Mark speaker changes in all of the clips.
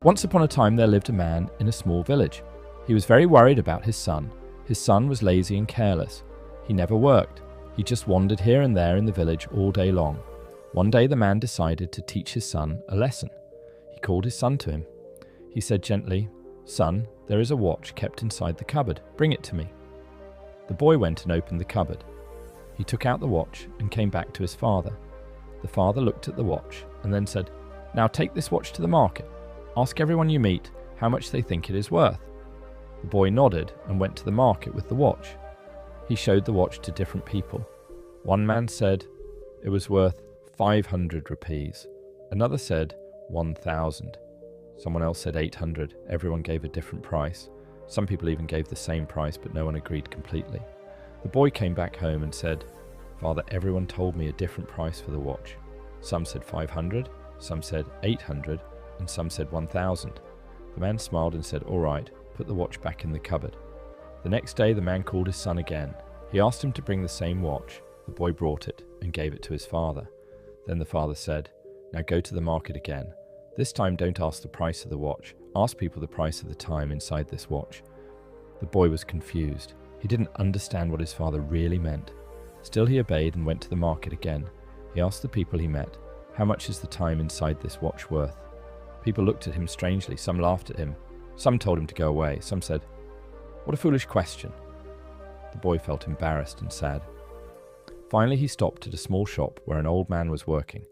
Speaker 1: Once upon a time there lived a man in a small village. He was very worried about his son. His son was lazy and careless. He never worked. He just wandered here and there in the village all day long. One day the man decided to teach his son a lesson. He called his son to him. He said gently, "Son, there is a watch kept inside the cupboard. Bring it to me." The boy went and opened the cupboard. He took out the watch and came back to his father. The father looked at the watch and then said, "Now take this watch to the market. Ask everyone you meet how much they think it is worth." The boy nodded and went to the market with the watch. He showed the watch to different people. One man said it was worth 500 rupees. Another said 1,000. Someone else said 800. Everyone gave a different price. Some people even gave the same price, but no one agreed completely. The boy came back home and said, "Father, everyone told me a different price for the watch. Some said 500, some said 800, and some said 1,000. The man smiled and said, "All right, put the watch back in the cupboard." The next day the man called his son again. He asked him to bring the same watch. The boy brought it and gave it to his father. Then the father said, "Now go to the market again. This time don't ask the price of the watch. Ask people the price of the time inside this watch." The boy was confused. He didn't understand what his father really meant. Still he obeyed and went to the market again. He asked the people he met, "How much is the time inside this watch worth?" People looked at him strangely. Some laughed at him. Some told him to go away. Some said, "What a foolish question." The boy felt embarrassed and sad. Finally he stopped at a small shop where an old man was working.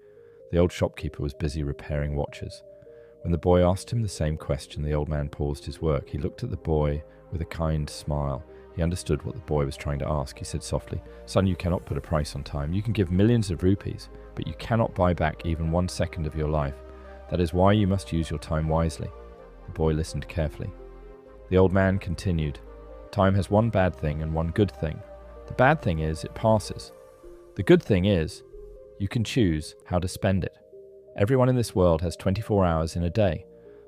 Speaker 1: The old shopkeeper was busy repairing watches. When the boy asked him the same question, the old man paused his work. He looked at the boy with a kind smile. He understood what the boy was trying to ask. He said softly, "Son, you cannot put a price on time. You can give millions of rupees, but you cannot buy back even 1 second of your life. That is why you must use your time wisely." The boy listened carefully. The old man continued, "Time has one bad thing and one good thing. The bad thing is it passes. The good thing is you can choose how to spend it. Everyone in this world has 24 hours in a day.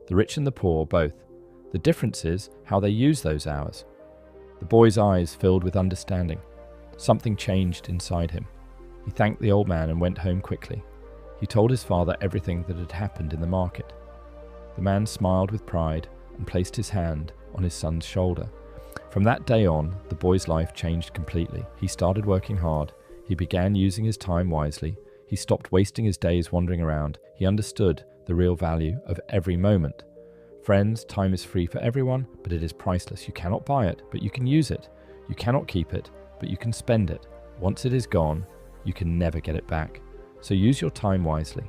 Speaker 1: The rich and the poor both. The difference is how they use those hours." The boy's eyes filled with understanding. Something changed inside him. He thanked the old man and went home quickly. He told his father everything that had happened in the market. The man smiled with pride and placed his hand on his son's shoulder. From that day on, the boy's life changed completely. He started working hard. He began using his time wisely. He stopped wasting his days wandering around. He understood the real value of every moment. Friends, time is free for everyone, but it is priceless. You cannot buy it, but you can use it. You cannot keep it, but you can spend it. Once it is gone, you can never get it back. So use your time wisely.